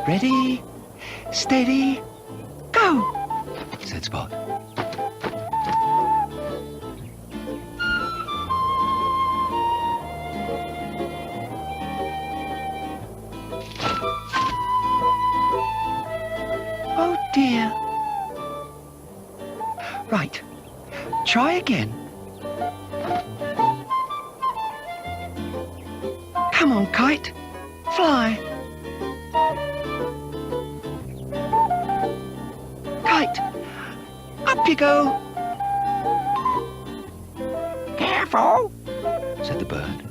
Ready, steady, go, said Spot. Oh dear. Right, try again. Come on, Kite, fly. Kite, up you go. Careful, said the bird.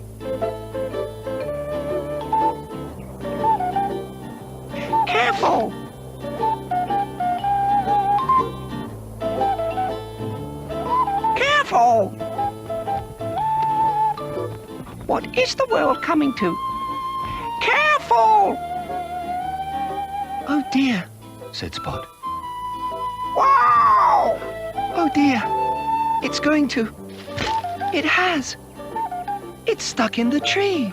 Careful. Careful. What is the world coming to? Careful. Oh dear, said Spot. Wow! Oh dear, it's going to. It has. It's stuck in the tree.